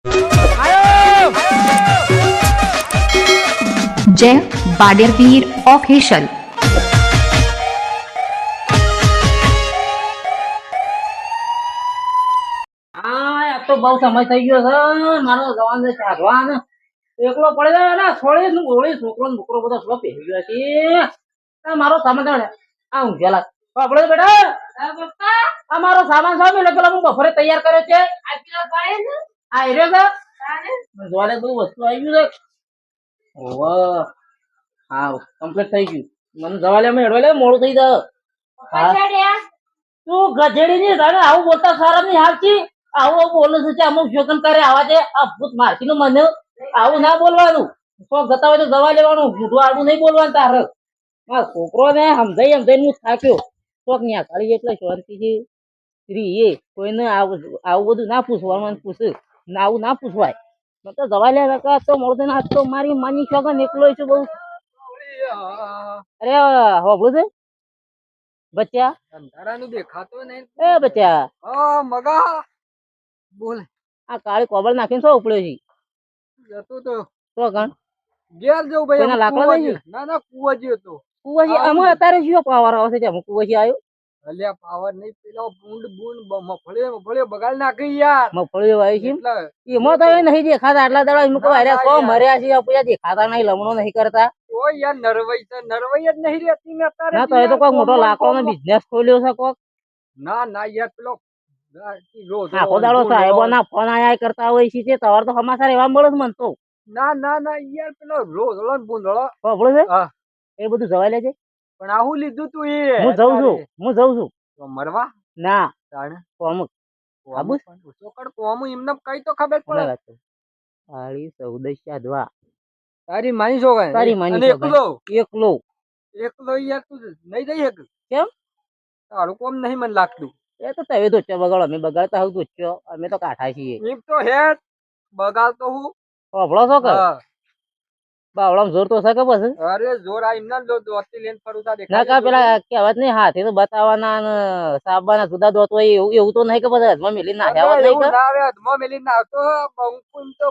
આયો જય બાડેરવીર ઓફિશિયલ આ તો બહુ સમય થઈ ગયો છે મારો જવાન છે સાધવાન એકલો પડે ને છોડી નું ગોળી છોકરો ને બકરો બધો સ્લો પહેરી ગયો છે આ મારો સામાન આ ઊંઘેલા આપણે બેટા આ મારો સામાન સામે એટલે પેલા હું બફરે તૈયાર કર્યો છે આ એરિયો છે જોડે બધું વસ્તુ આવી ગયું છે ઓહો હા કમ્પ્લીટ થઈ ગયું મને જવા લે મેળવે લે મોડું થઈ જાય તું ગધેડી ની રાણે આવું બોલતા સારા ની હાલતી આવું બોલે છે અમુક જોગન કરે આવા છે આ ભૂત મારતી નું મને આવું ના બોલવાનું તો જતા હોય તો દવા લેવાનું મોઢું આડું નહીં બોલવાનું તારે આ છોકરો ને સમજાઈ હું થાક્યો કોક ન્યા કાઢી એટલે શાંતિથી સ્ત્રી એ કોઈને આવું બધું ના પૂછવાનું પૂછે ના આવું ના પૂછવાય મેં તો દવા લે તો મોડું ના તો મારી માની છોકન એકલો છું બહુ અરે હોબળું છે બચ્ચા અંધારાનું દેખાતો નહીં એ બચ્ચા હા મગા બોલ આ કાળી કોબળ નાખીને શું ઉપડ્યો છે જતો તો તો ગણ ઘેર જવું ભાઈ કોઈના લાકડા કૂવો લઈ છે. ના ના કૂવો જ હતો કુવાજી અમે અત્યારે શું પાવર આવશે છે કુવાજી આવ્યો અલ્યા પાવર નહીં પેલો બૂંદ મફળે બગાડ નાખી યાર મગફળીઓ આવી છે એટલે એમાં તો એ નહીં દેખાતા આટલા દાડા એમ કહો અરે સો મર્યા છે પૂજા દેખાતા નહીં લમણો નહીં કરતા ઓ યાર નરવઈ જ નહીં રહેતી ને અત્યારે ના તો એ તો કોઈક મોટો લાકડો નો બિઝનેસ ખોલ્યો છે કોક ના યાર પેલો આખો દાડો સાહેબો ના ફોન આયા કરતા હોય છે તે તમારે તો સમાચાર એવા મળે છે મન તો ના યાર પેલો રોઝળો ને બૂંદળો ખબર છે હા એ બધું જવાય લે છે પણ આવું લીધું તું એ હું જઉં છું તો મરવા ના તાણે કોમ આબુ ચોકડ કોમ એમને કઈ તો ખબર પડે કાળી સૌદસ્યા ધવા તારી માની છોકરા તારી માની અને એકલો એકલો યાર તું નહીં જઈ શક કેમ તારું કોમ નહીં મને લાગતું એ તો તમે ધોચો બગાડો અમે બગાડતા હું ધોચો અમે તો કાઠા છીએ એમ તો હેડ બગાડતો હું હોભળો છો કે બાવળામ જોર તો છે કે પછી અરે જોર આ એમના દોસ્તી લઈને ફરું તા ના કા પેલા કહેવત નહીં હાથે તો બતાવવાના ને સાબવાના જુદા દોત હોય એવું તો નહીં કે બધા હાથમાં મેલી નાખ્યા નહીં કે ના આવે હાથમાં મેલી નાખતો બંકુન તો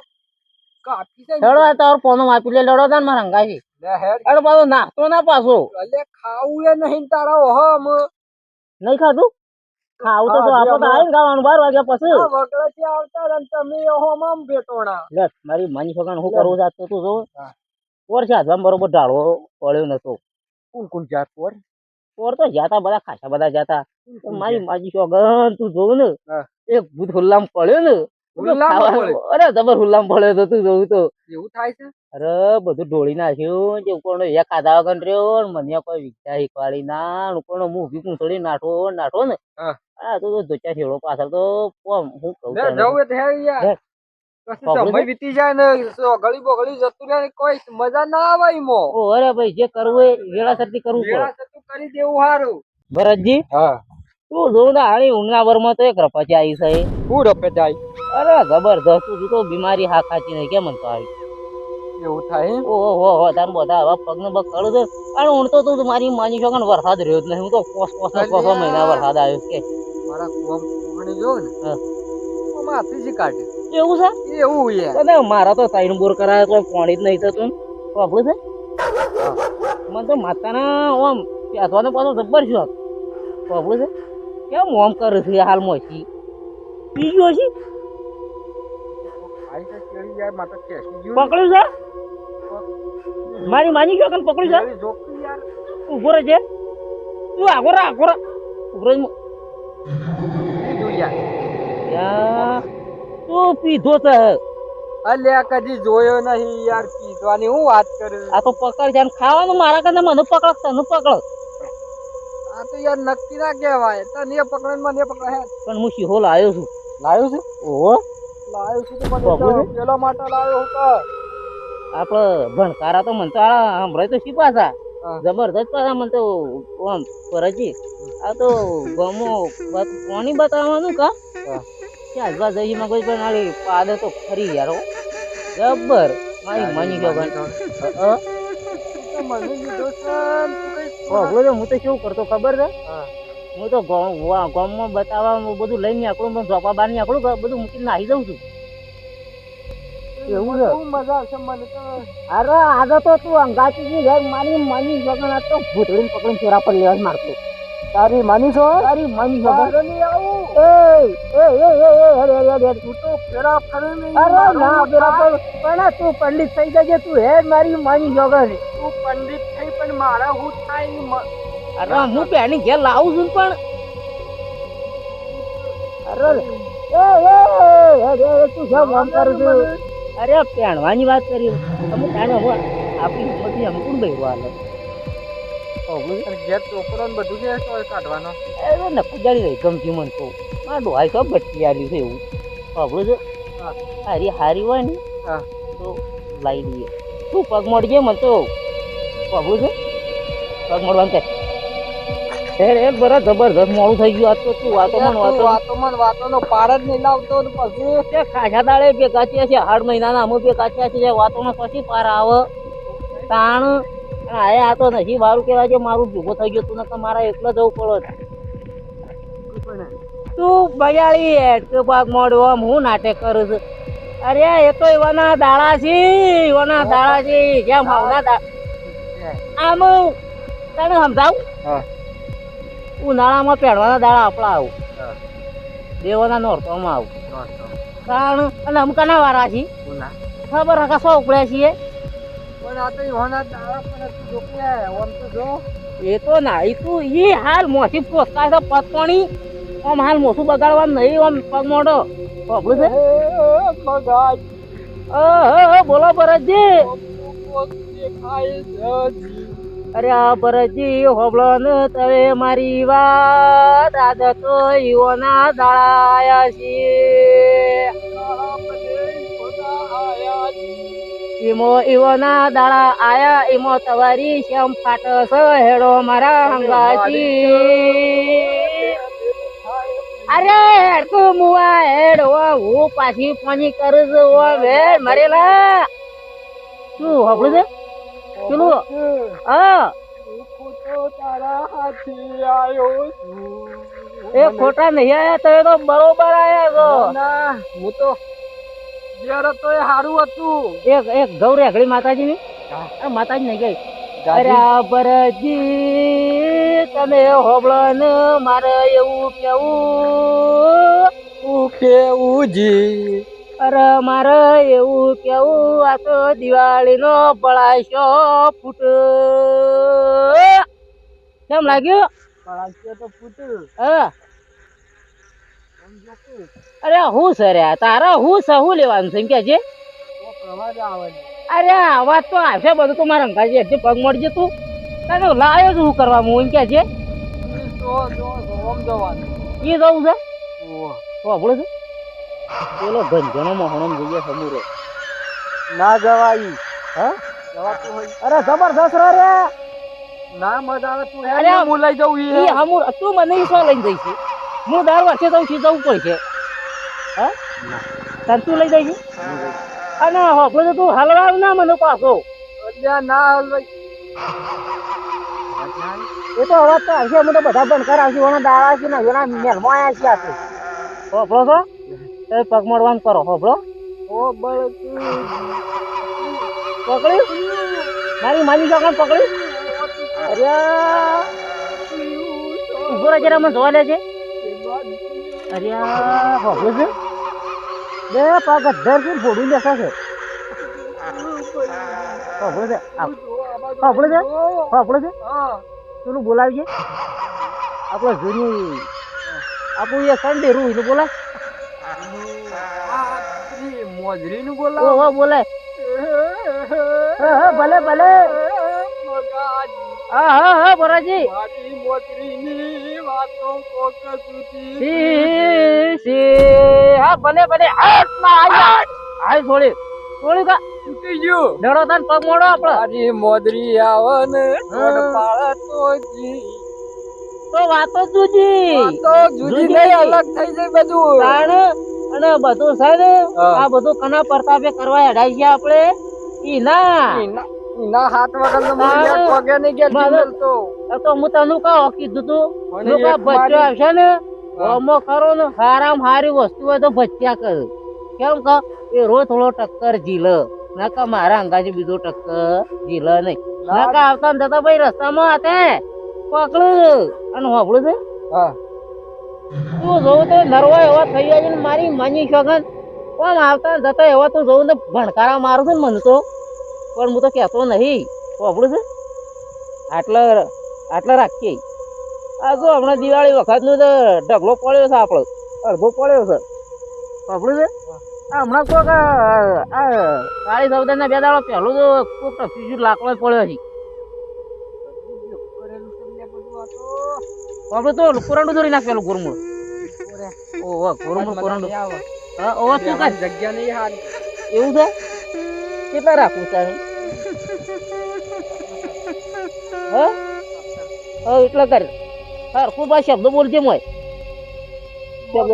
કાપી છે લડો આ તાર પોનો માપી લે લડો તાન મારા હંગાઈ લે હેડ અરે પાછો નાખતો ના પાછો અલે ખાવું એ નહીં તારા ઓહમ નહીં ખાધું ખાવું તો આપડે તો આવીને ખાવાનું 12 વાગ્યા પછી વગળેથી આવતા ને તમે ઓહમ આમ બેટોણા લે મારી માની છોકરાને શું કરવું જાત તું જો હા. પોર છે હાથમાં બરોબર ઢાળવો પડ્યો નતો કોણ જાત પર પોર તો જાતા બધા ખાસા બધા જાતા મારી માજી છોકરા તું જોવ ને હા. એક ભૂત હુલ્લામ પડ્યો ને હુલ્લામાં પડ્યો? અરે જબર હુલ્લામ પડ્યો તો તું જોવું તો એવું થાય છે અરે બધું ઢોળી નાખ્યું જે ઉપરનો એક ખાધા વગર રહ્યો ને મને કોઈ વિચાર શીખવાડી ના ઉપરનો મું ઉભી પૂંછડી નાઠો ને હા. આ તો ધોચા છેડો પાછળ તો હું કહું લે જવું એ તો હે યાર પછી સમય વીતી જાય ને ગળી બોગળી જતું રહે કોઈ મજા ના આવે ઈમો ઓ અરે ભાઈ જે કરવું એ વેળાસરથી કરવું પડે વેળા થતું કરી દેવું હારું ભરતજી હા તું જોઉં ને હારી ઊંઘના વરમાં તો એક રપચી આવી છે હું રપે જાય અરે જબરદસ્ત તું તો બીમારી હા ખાચી નહીં કેમ તો આવી એવું થાય ઓહો તાર બધા આવા પગ ને પગ કળું છે અને ઊંઘતો તો મારી માની છો ને વરસાદ રહ્યો જ નહીં હું તો પોસ મહિના વરસાદ આવ્યો કે મારા કોમ કોણી જો ને હા. તો માથે જ કાઢે એવું છે એવું યાર તને મારા તો ત્રણ બોર કરાય કોઈ પાણી જ નહીં થતું વાપરું છે મને તો માતાના ઓમ પેસવાનો પાછો જબ્બર શોખ વાપરું છે કેમ ઓમ કરે છે હાલમાં છી પી ગયો છે આઈ તો કેળી યાર માથે ટેસ્ટી ગયું પકડ્યું છે મારી માની ગયો પકડ્યું છે કેળી જોકી યાર ઉભો રહેજે તું આગોરા ઉભો રહી કીધું યાર યા તું પીધો છે અલ્યા કદી જોયો નહીં યાર કીધવાની હું વાત કરું આ તો પકડ છે ખાવાનું મારા કરતા મને પકડ તને પકડ આ તો યાર નક્કી ના કહેવાય તને પકડે મને પકડે પણ હું શીહો લાવ્યો છું લાવ્યો છે ઓહો લાવ્યો છું તો મને પકડું? પેલા માટે લાવ્યો હું આપડે ભણકારા તો મને તો હમણાં તો શી પાછા હા. જબરદસ્ત પાછા મને તો આમ ફરજી આ તો ગમો કોની બતાવવાનું કા હા. ત્યાં આજવા જઈમાં કોઈ પણ આલી પાદે તો ખરી યાર હો. જબર મારી માની ગયો મને લીધો છે હું તો કેવું કરતો ખબર છે હા. હું તો ગામમાં બતાવવા બધું લઈને આકડું પણ જોપા બાર ની આકડું બધું મૂકીને નાહી જાઉં છું એવું છે? બહુ મજા આવશે મને તો. અરે આજે તો તું અંગાતી મારી મની જગન આ તો ભૂતળીને પકડીને ચોરા પર લેવા જ મારતો. તારી માની છો? તારી મની જગન મારે નહીં આવું. તું તો ફેરા ફરે નહીં. અરે મારું ના હું પેલા થાય? પણ તું પંડિત થઈ જજે તું હે મારી મની જગન. તું પંડિત થઈ પણ મારા હું થાય નહીં. અરે હું પેની ઘેર લાવું છું પણ અરે તું શું કામ કરું છું? અરે પહેણવાની વાત કરી અમુક ટાઈમે હું આપણી હિંમતથી અમુક ભાઈ વાલે અને ઘેર ચોપડો ને બધું કે તો કાઢવાનો. એ નક્કી જાણી રહી ગમતી મને તો મારા ડોહાઈ સબ બચી આલ્યું છે એવું આપણું છે. હારી હારી હોય ને હા. તો લાવી દઈએ. તું પગ મળજે મને તો આપણું છે પગ મળવાનું કે એક બરા જબરદસ્ત મોડું થઈ ગયું. આજ તો તું વાતો વાતોમાં વાતોનો પાર જ નહીં લાવતો ને પછી તે ખાસા દાડે ભેગા થયા છે 8 મહિનાના અમે ભેગા થયા છે વાતોનો પછી પાર આવે તાણ આ તો નથી મારું કહેવાય છે મારું ભેગો થઈ ગયો તું ને મારા એકલા જવું પડે. તું બગાડી હેઠ પાક મોડ્યો આમ હું નાટક કરું છું. અરે એ તો એવાના દાડા છે જેમ હમણાં આમ તને સમજાવું હા. ઉનાળામાં પહેરવાના દાડા આપણા આવું હા. દેવાના નોરતોમાં આવું કારણ અને અમકાના વાળા છીએ ખબર હકા સો ઉપડ્યા છીએ પણ આ તો હોના દાડા પણ જોકે ઓમ તો જો એ તો ના એ તું એ હાલ મોસી પોસતા છે પતપણી આમ હાલ મોસું બગાડવાનું નહીં આમ પગ મોડો ખબર છે. મગાજ બોલો ભરતજી. દેખાય અરે આ ભરતજી હોબળો ને તમે મારી વાત આજ તો ઈઓના દાડા છીએ ઈમો ઈઓના દાડા આયા ઈમો તમારી શ્યામ ફાટસ હેડો મારા હંગાજી. અરે હેડ તું મુવા હેડ હું પાછી પાણી કરું છું વેડ મરેલા શું હોબળું છે પેલું હા એ ખોટા નહીં આયા તો એ તો બરોબર આયા છો. હું તો જ્યારે તો એ સારું હતું. એક ગૌ રેઘડી માતાજી ની માતાજી નહીં ગઈ. અરે આ ભરતજી તમે હોબળો ને મારે એવું કેવું જી અરે મારે એવું કેવું આ તો દિવાળી નો પળાશો ફૂટ કેમ લાગ્યું? તો પૂછ્યું હા અરે હું સર તારા હું સહું લેવાનું છે એમ કે છે. અરે આવાજ તો આવશે બધું તો મારા અંગાજી હજી પગ મળજે તું તને લાવ્યો જ હું કરવા હું એમ કે છે. એ જવું છે આપણું છે પેલો ગંજનો મોહણમ જોઈએ સમૂરો ના જવાય. હા જવાતું હોય. અરે જબરદસ્ત રે ના મજા આવે તું અરે હું લઈ જવું ઈ હમુર તું મને ઈ શું લઈને જઈશ હું દર વર્ષે જઉં છું જવું પડશે હા તને તું લઈ જઈશ અને હોભળો તું હલવાવ ના મને પાછો ના હલવાઈ. એ તો અવાજ તો આવશે અમે તો બધા બંધ કરાવશે ઓના દાડા છે ને એના મેલમાં આવ્યા છે આપણે હોભળો છો એ પગ મળવાનું કરો હોભળો પકડ્યું મારી માની જગન પકડ્યું. અરે ઉભો રહે જરા મને જોવા લે છે. અરે હોભળો છે બે પગ અધર છે ફોડું બેસા છે હોભળો છે હોભળો છે હોભળો છે પેલું બોલાવજે આપણે જૂની આપણું એ સંડે રૂ એનું બોલાય મોજરી નું ઓહો બોલાય ભલે ભલે હા હા હા બરાજી હા ભલે ભલે હાય થોડી થોડી કા તૂટી ગયું. ડરો તાન પગ મોડો આપડે મારી મોદરી આવે ને પાળતો જી તો વાતો જુજી તો જુદી નહીં અલગ થઈ જાય બધું. તાણ અને બધું છે ને આ બધું કના પ્રતાપે કરવા હેડાઈ ગયા આપણે ઈ ના ના હાથ વગર નો મુનિયા પગે નહીં ગયા જીવલ તો હું તને કહું કીધું તું મને લોકો એક બચ્ચો મારી- આવશે ને હોમો ખરો ને હારામ હારી વસ્તુ હોય તો બચ્ચા કર કેમ કે એ રોજ થોડો ટક્કર ઝીલ નકા મારા અંગાજી બીજો ટક્કર ઝીલ નહીં નકા આવતા ને જતા ભાઈ રસ્તામાં હાથે પકડ અને હોભળું છે હા તું જોઉં તો નરવા એવા થઈ જાય છે ને મારી માની શોખન પણ આવતા ને જતા એવા તું જોઉં ને ભણકારા મારું છે ને મને તો પણ હું તો કહેતો નહીં હોભળું છે આટલા રાખીએ આ જો હમણાં દિવાળી વખતનું તો ઢગલો પડ્યો છે આપણો અડધો પડ્યો છે હોભળું છે આ હમણાં કોઈક આ કાળી સૌદાના બે દાડો પહેલું તો કોઈક ફ્યુઝ લાકડો પડ્યો છે આપણે તો કોરંડું દોરી નાખેલું ગુરમું ઓહો કોરંડું હા ઓહો તું કાંઈ જગ્યા નહીં હારી એવું છે કેટલા રાખવું તારે હા હા એટલા કર સરખું બા શબ્દ બોલજે મોય શબ્દ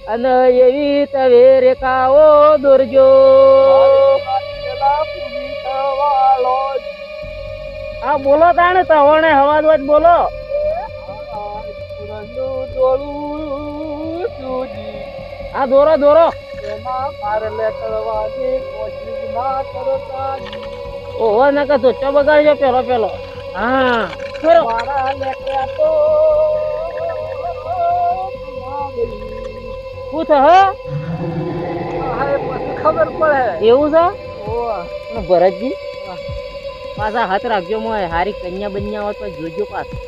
અને એવી તવે રેખાઓ દોરજો હા બોલો તાણે તવણે હવાજ વાત બોલો હા દોરો દોરો ઓહો નકા સોચો બગાડજો પેલો પેલો હા દોરો શું છે હે ખબર પડે એવું છે અને ભરતજી પાછા હાથ રાખજો મોય હારી કન્યા બન્યા હોત તો જોજો પાછું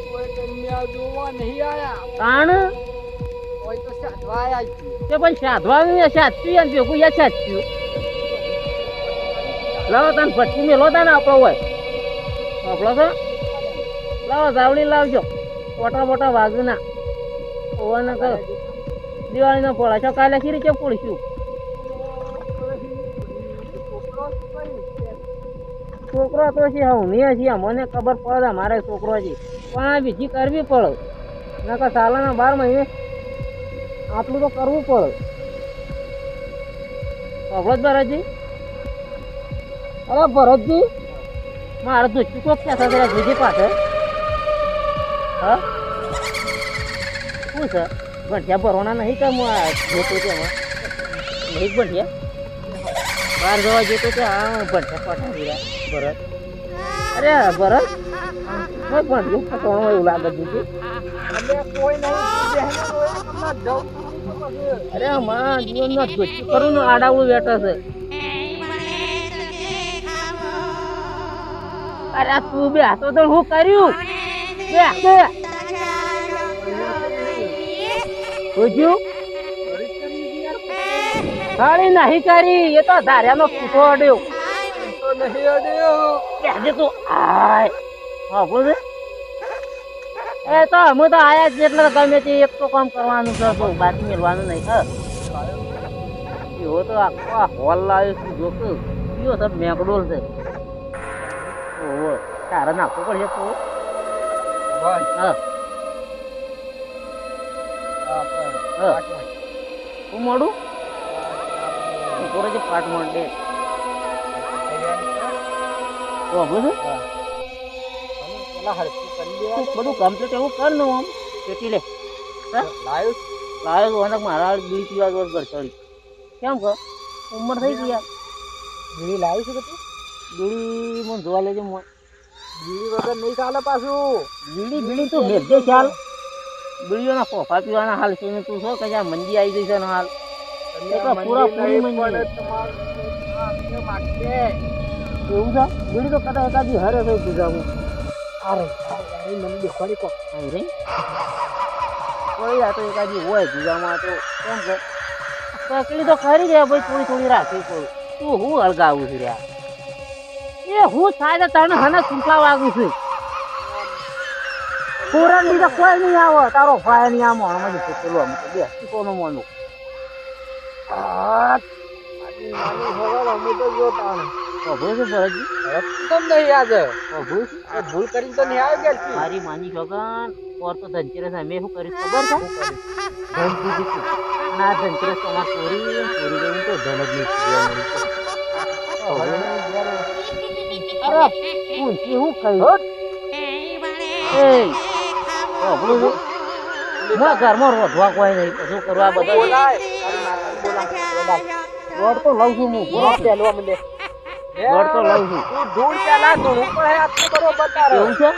કોઈ કન્યા જોવા નહીં આયા તાણ કોઈ તો સાધવા આયા છે તે પણ સાધવાનું સાધ્યું ને ભેગું યા સાધ્યું લાવો તાન ભટકી મેલો તાને આપણો હોય આપણો તો લાવો જાવડી લાવજો મોટા મોટા વાઘના ઓવાના કરો દિવાળીનો પોળા છો કાલે શી રીતે પોળીશું છોકરો તો છે હું છીએ મને ખબર પડે મારે છોકરો છે પણ આ બીજી કરવી પડે નકર સાલાના 12 મહિને આટલું તો કરવું પડે ભગવત ભરતજી અરે ભરતજી મારે તો ચૂકો ક્યાં સાથે જોજે પાછળ હા શું છે ભંઠિયા ભરવાના નહીં કે હું આ જોતો તેમાં નહીં ભંઠિયા બહાર જવા જતો તે હા ભંઠિયા પાઠા ભરત અરે ભરત ભંઠિયું ફટવાનું એવું લાગે છે કોઈ નહીં અરે માં જીવનમાં ધોતી કરું ને આડાવડું બેઠા છે અરે તું બે હાથો તો હું કર્યું બે હાથે જોજ્યું ખાલી નહીં કરી એ તો ધાર્યાનો પૂછો અડ્યો તો નહીં અડ્યો આજે તું આય હા બોલ એ તો અમે તો આયા જ એટલે ગમે તે એક તો કામ કરવાનું છે તો બાકી મેળવાનું નહીં હા એવો તો આખો હોલ લાવ્યો છું જો કે કયો સર મેકડોલ છે ઓહો તારે નાખવું પડશે તો હા હા હું મોડું જે પાટ મળે તો બધું બધું કમ્પ્લીટ એવું કર ને આમ પેટી લે લાવ્યો મારા બીડી પીવા દોર ઘર ચડી કેમ કર ઉંમર થઈ ગઈ યાર બીડી લાવી છે તું બીડી મને જોવા લેજે મોય બીડી વગર નહીં ચાલે પાછું બીડી તું ભેજે ખ્યાલ બીડીઓના કોફા પીવાના હાલ છે ને તું શું કે મંદી આવી ગઈ છે ને હાલ પૂરા પૂરી મંદી એવું છે બીડી તો કદાચ એકાદી હરે થઈ પીધા હું અરે મને દેખવાડી કો રે કોઈ આ તો એકાદી હોય પીવામાં તો કેમ કે તકલી તો ખરી ગયા ભાઈ થોડી થોડી રાખવી પડે તું હું હળગાવું છું યાર એ હું થાય તો તને હને કુંટલા વાગું છું પૂરણ બીજા કોઈ નહીં આવો તારો ભાઈ નહીં આમ હણમાં જ પેલો બે કોનો મોનું ભૂલ કરીને તો નહીં આવી ગયા મારી માની છોકન ઓર તો ધનચેરસ અમે શું કરીશ ખબર છે ધન દીધી ના ધનચેરસ તમારે ચોરી જવું તો ધન જ નહીં અરે પૂછી હું કહ્યું ના ઘરમાં રોધવા કોઈ નહીં શું કરવા બધા બોલાય તારી માતાને બોલાય રોડ તો લઉં છું હું બોલો પેલો મને રોડ તો લઉં છું તું ધૂળ પેલા ધૂળ ઉપર હે આટલું બરોબર તારે એવું છે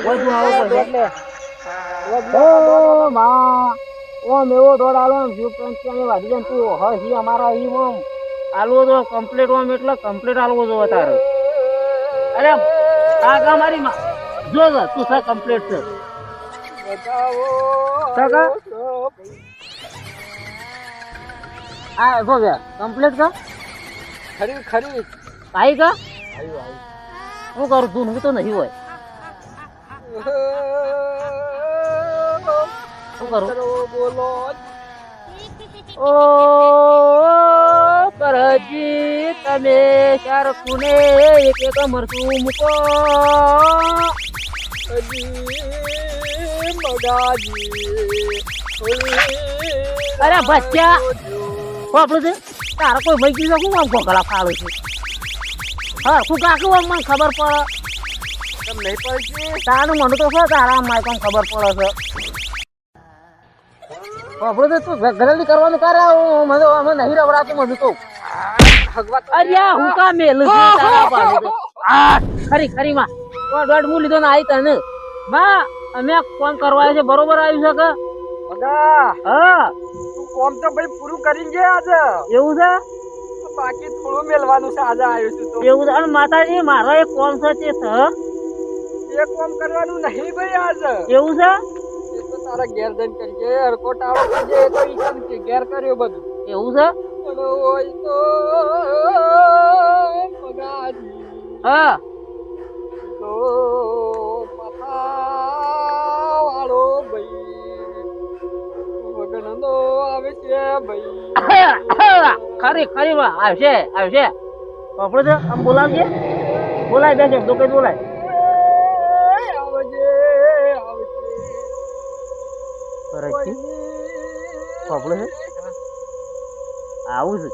કોઈ તું આવો કોઈ એટલે ઓ માં ઓમ એવો દોડ આલો આમ જીવ પેન ત્યાં વાડી જાય તું હસી અમારા ઈ ઓમ આલવો તો કમ્પ્લીટ ઓમ એટલે કમ્પ્લીટ આલવો જો તારે અરે કાકા મારી માં જો જો તું સા કમ્પ્લીટ છે કાકા આ જો યાર કમ્પ્લીટ કા ખરી ખરી આઈ કા આયુ આયુ હું કરું તું હું તો નહીં હોય શું કરું બોલો ઓ કરજી તમે ચાર કુને એક એક મરતું મૂકો અરે બચ્ચા આપણું છે તારા કોઈ ભાઈ કીધું શું આમ કોકડા ફાળે છે હા શું કાકું આમ મને ખબર પડે કેમ નહીં પડતી તારું મને તો છે તારા આમ મારે ખબર પડે છે આપણું તો તું ઘરેલી કરવાનું કરે મને અમે નહીં રવડાતું મને તો અરે હું કા મેલ તારા પાસે આ ખરી ખરી માં દોડ મુ લીધો ને આવી તને માં અમે ફોન કરવા છે બરોબર આવ્યું છે કે બગા હા તું કોમ તો ભાઈ પૂરું કરીને જે આજે એવું છે બાકી થોડું મેલવાનું છે આજે આવ્યો છું તો એવું છે અને માતાજી મારો એક કોમ છે તે છે એ કોમ કરવાનું નહીં ભાઈ આજે એવું છે એ તો તારા ઘેર જઈને કરજે હરકો ટાળો કરજે એ તો ઈ કામ કે ઘેર કર્યો બધું એવું છે પણ હોય તો બગાજી હા તો પાછા વાળો ભાઈ વગણનો આવે છે ભાઈ ખરી ખરી માં આવશે આવશે આપણે તો આમ બોલાવજે બોલાય બે શબ્દો કઈ બોલાય આવજે આવજે ફરજથી આપણે છે આવું છે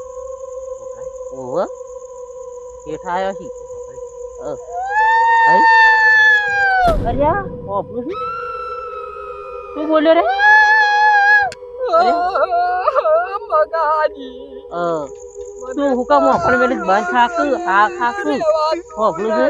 ઓહો કેઠા આવ્યો છે અરે આપણું છે શું બોલ્યો રે મગાજી તું હુકા મોકળ મેલી બંધ થાક આ ખાકું આપણું છે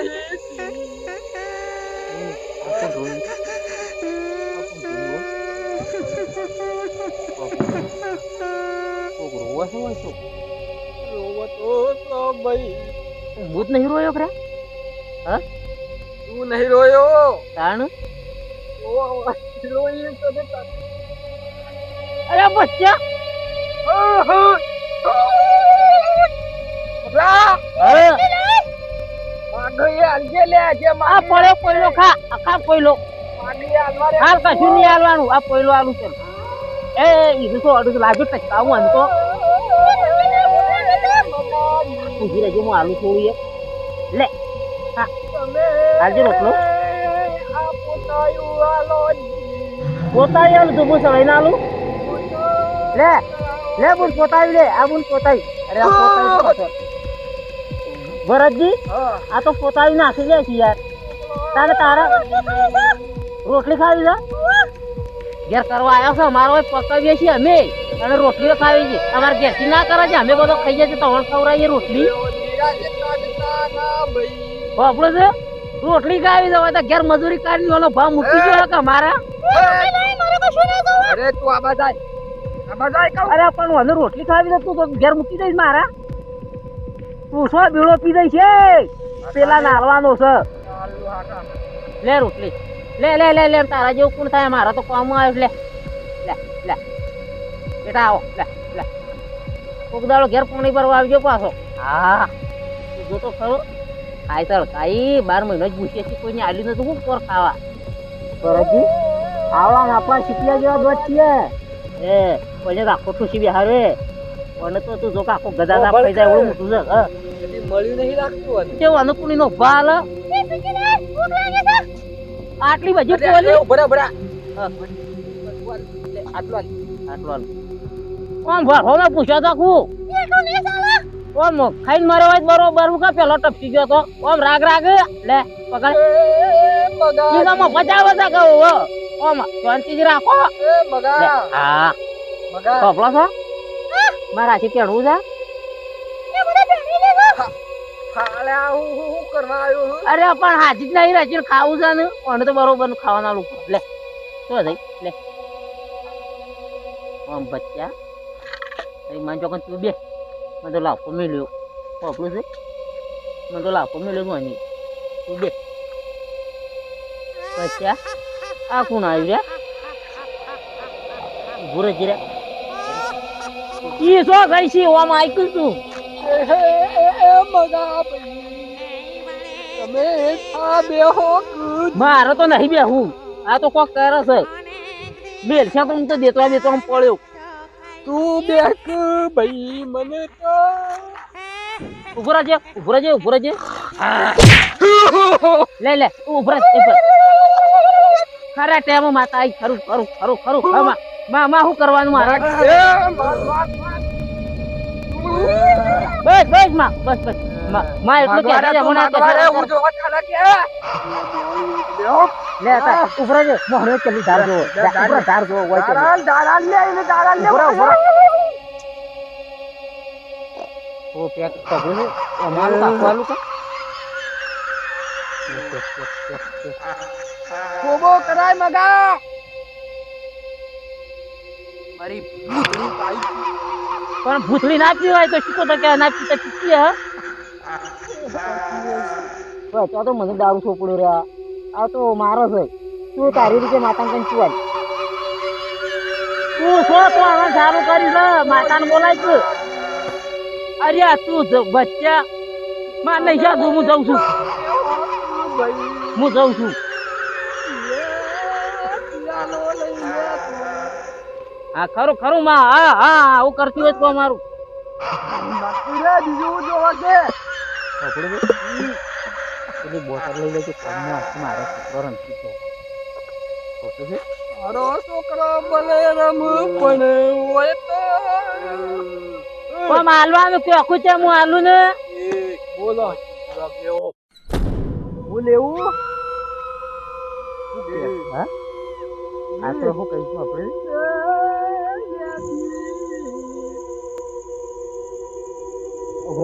ભૂત નહીં રોયો ખરા હા તું નહીં રોયો તાણ રોઈ તો અરે બચ્ચા આ પડ્યો કોયલો ખા આખા કોયલો હાલ કશું નહીં હાલવાનું આ કોયલો આલું છે એ ઈધું તો અડું લાગ્યું ટચકાવું આમ તો ઉભી રહેજો હું આલુ થોડું એ લે હા હાલજે રોટલો પોતાઈ આલું તું હું સવાઈ ના આલું લે લે બુન પોતાઈ લે આ બુન પોતાઈ અરે આ પોતાઈ ભરતજી આ તો પોતાઈ નાખી લે છે યાર તારે તારા રોટલી ખાવી છે ઘેર કરવા આવ્યા છો અમારો પકાવીએ છીએ અમે અને રોટલીઓ ખાવી છે અમારે ઘેરથી ના કરે છે અમે બધો ખાઈએ છીએ તો ખવડાવીએ રોટલી આપણે છે રોટલી ખાવી છે તો ઘેર મજૂરી કાઢી ઓલો ભાવ મૂકી ગયો કે મારા અરે તું આબા જાય અરે પણ મને રોટલી ખાવી છે તું તો ઘેર મૂકી દઈશ મારા તું શું બીડો પી દઈશ પેલા નાલવાનો છે લે રોટલી લે લે લે લે તારા જેવું કોણ થાય મારા તો કામ આવ્યું લે લે લે બેટા આવો લે લે કોક દાડો ઘેર પાણી ભરવા આવજો પાછો હા તું જો તો ખરો ખાય ચાલ કાઈ 12 મહિનો જ પૂછીએ છીએ કોઈને આલી નતું કોણ કોર ખાવા ભરતજી આવડા આપણા શીખ્યા જેવા દોત છીએ એ પછી આખો ઠુસી બિહારે અને તો તું જો આખો ગદા થઈ જાય એવું મોટું છે હા મળ્યું નહીં રાખતું કેવું અનુકૂળી નો બાલ આટલી બધી પોલી બરાબર કોણ ભરો ના પૂછ્યો તો કુ ઓમ ખાઈને મારે હોય બરોબર હું કા પેલો ટપકી ગયો તો ઓમ રાગ રાગ લે પકડ ઈ ગામમાં 50 કહો ઓમ શાંતિથી રાખો એ મગા હા મગા ખોપલો છો મારા હાથી કેળવું છે હાલે હું કરવા આવ્યો હું અરે પણ હાથી જ નહીં રાજી ખાવું છે ને મને તો બરોબર નું ખાવાના લોકો લે તો જઈ લે ઓમ બચ્ચા તારી માન ચોકન તું બે મને તો લાફો મેલ્યો ખોપલું છે મને તો લાફો મેલ્યો મને તું બે બચ્ચા આ કોણ આવ્યું રે ભૂરે જીરે ઈ શું થઈ છે ઓમ આઈકું તું એ મગા ભાઈ તમે આ બેહો કૂદ મારે તો નહીં બેહું આ તો કોક કરે છે બેલ છે તો હું તો દેતો આમ પડ્યો તું બેક ભાઈ મને તો ઉભો રહેજે લે લે ઉભો રહે ખરા ટાઈમ માતા આઈ ખરું માં શું કરવાનું મારે બસ માં એટલું કે લે તા ઉભો રહેજે મોહરે ચલી ધાર જો ધાર જો હોય છે ઓ પેક પકડું અમારું કાકવાલું કા કોબો કરાય મગા મારી ભૂતની પાઈ પણ ભૂતળી ના પીવાય તો શું તો કે ના પીતા પીતી હે બસ તો મને દારૂ છોપડ્યો રે આ તો મારો છે તું તારી રીતે માતાને કઈ ચુવાય તું છો તો હવે સારું કરી છે માતાને બોલાય છે અરે તું બચ્ચા માં નહીં જા હું જાઉં છું હા ખરું માં હા આવું કરતી હોય તો અમારું બીજું જોવા છે પેલી બોટલ લઈ લેજો મારે છોકરો મારો છોકરો ભલે રમ પણ હોય તો માલવાનું કે આખું છે હું આલું ને બોલો હું લેવું હા આ તો શું કહીશું આપણે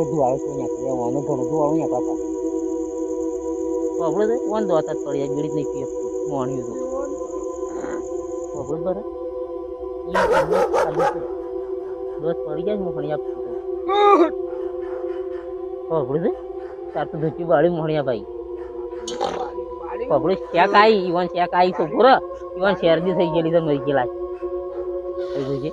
ધુવાળો શું નાખવાનું ઘણું ધુવાળું નાખવા આપણે વાંધો હતા પડી બીડી નહીં પીએ મોણ્યું તો આપણે બરાબર દોસ્ત પડી જાય મોહણી આપતું આપણે તાર તો ધોતી વાળી મોહણિયા ભાઈ આપણે શેક આવી ઈવન શેક આવી તો પૂરા ઈવન શેરદી થઈ ગયેલી છે મરી ગયેલા છે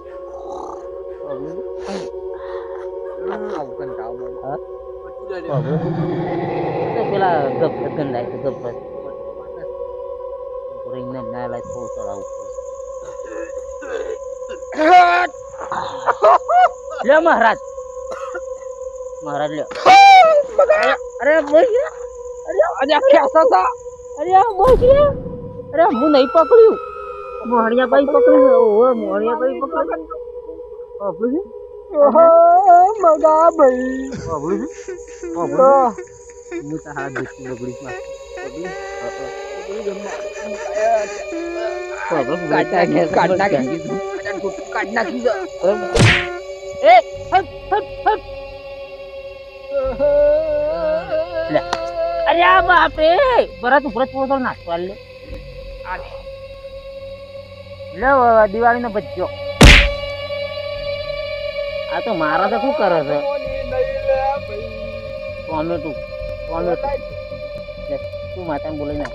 પેલા ગફત ગંધાય છે ગફત ના લાય થોડું ચડાવું લે મહારાજ લ્યો અરે બોલ અરે કેસા હતા અરે બોલ અરે હું નહીં પકડ્યું મોહણિયા ભાઈ પકડ્યું ઓહો મોહણિયા ભાઈ પકડ્યું ઓહો મગા ભાઈ હું તો હાથ દુખી બગડી અરે બાપરે ભરત ભરત થોડો નાખવા લે દિવાળી નો બચ્ચો આ તો મારા તો શું કરે છે ટોમેટો તું માતાને બોલાઈ નાખ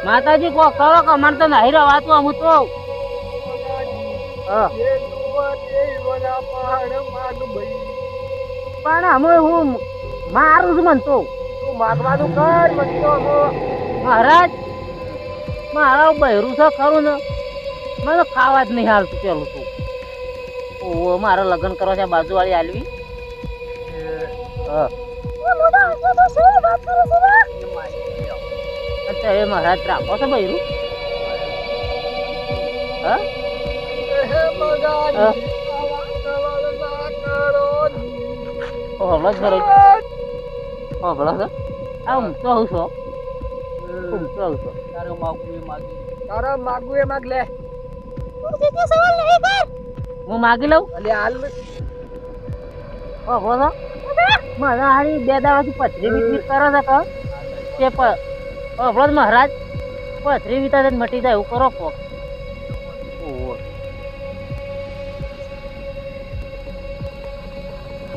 માતાજી કો કરો કે મને તો નહીં રવાતું અમુક તો પણ અમે હું મારું છું મનતો માગવાનું કર મહારાજ મારા બહેરું છે ખરું ને મને ખાવા જ નહીં હાલતું પેલું તો ઓ મારે લગ્ન કરવા છે બાજુવાળી આલવી એ મહારાજ રાખો છો બહેરું હા હમણાં જ ભરે હમણાં આ ઊંઘતો આવું છો ઊંઘતો આવું છો તારે માગવું એ માગ લે હું માગી લઉં અલે હાલ ઓહો તો મને હારી 2 દાડાથી પથરી વીત કરે છે કે તે ઓહો મહારાજ પથરી વીતા મટી જાય એવું કરો કોક ઓહો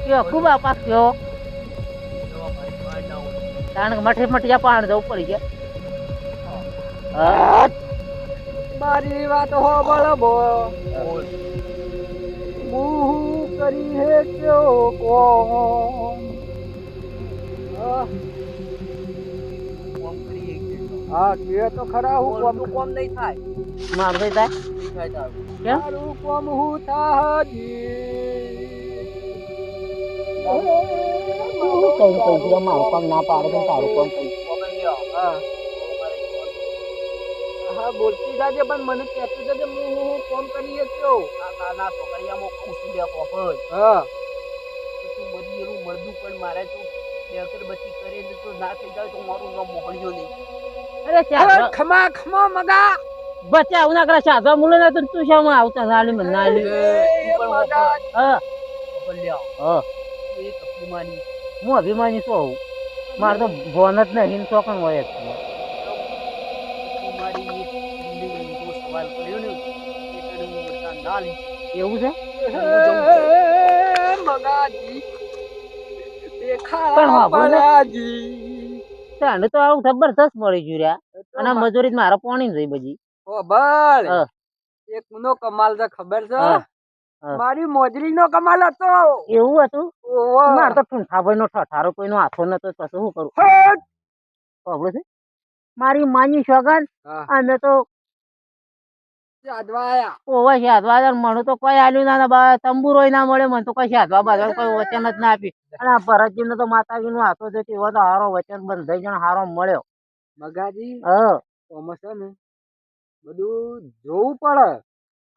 કયો ખૂબ આપાસ કયો કારણ કે મટી જા પાણ જવું પડી ગયા મારી વાત હો બળબો હું કરી હે ક્યો કોમ હા કે તો ખરા હું કોમ નહીં થાય મારું થઈ જાય કેમ મારું કોમ હું થાજી મારું કામ ના પાડે તો તારું કામ કઈ હા બોલતી જાજે પણ મને કહેતી જાજે હું કોમ કરી ક્યો આ કાના છોકરિયામાં ખુશી દે પોપડ હા તું બધી એનું મરદું પણ મારે તો બે અગરબત્તી કરે ને તો ના થઈ જાય તો મારું નામ મોહણ્યો નહીં અરે ખમા ખમા મગા બચ્ચા આવું ના કરે સાધવા મુલે ના તું શામાં આવતા નાલી મને નાલી હા હા એ કપૂમાની હું અભિમાની શું હોઉં મારે તો ભોન જ નહીં ચોકન હોય જ મારી સવાલ કર્યો ને એવું છે મગાજી દેખા પણ વાપરો ને. બળાજી તને તો આવું જબરદસ્ત મળી ગયું ર્યા અને આ મજૂરી જ મારા પોણી જઈ બધી ઓ બળ હા. એક નો કમાલ છે ખબર છે હા. હા. મારી મોજરી નો કમાલ હતો એવું હતું ઓહો. મારે તો ઠૂંઠાભાઈ નો ઠઠારો કોઈનો હાથો નતો પછી શું કરું હટ. ખબર છે મારી માની સોગન હા. અમે તો સાધવા આયા. ઓવા છે હાથવા મને તો કોઈ આલ્યું ના બા તંબુરોય ના મળે મને તો કઈ હાથવા બાજવા કોઈ વચન જ ના આપ્યું અને આ ભરતજી ને તો માતાજી નો હાથો છે એવો તો હારો વચન બંધ થઈ જણ હારો મળ્યો મગાજી હા કોમસ છે ને બધું જોવું પડે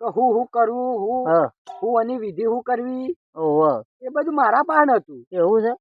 કે હું કરવું હા હું આની વિધિ હું કરવી ઓહો એ બધું મારા પાન હતું એવું છે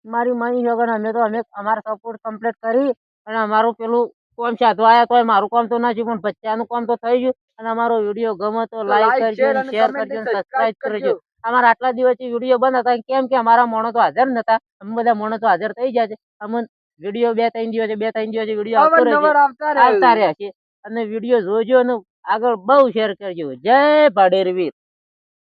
મારી માની સોગન અમે તો અમારા સપોર્ટ કમ્પ્લીટ કરી અને અમારું પેલું કોમ સાધવા આવ્યા તો મારું કામ તો નથી પણ બચ્ચાનું કામ તો થઈ ગયું અને અમારો વિડીયો ગમે તો લાઈક કરજો share અને શેર comment કરજો અને સબસ્ક્રાઇબ subscribe કરજો અમારા આટલા દિવસથી વિડીયો બંધ હતા કેમ કે અમારા મોણો તો હાજર નતા અમે બધા મોણો તો હાજર થઈ જાય છે અમને વિડીયો 2-3 દિવસે વિડીયો આવતો રહેશે અવારનવાર આવતા આવતા રહે રહ્યા છે અને વિડીયો જોજો અને આગળ બહુ શેર કરજો જય ભાડેર વીર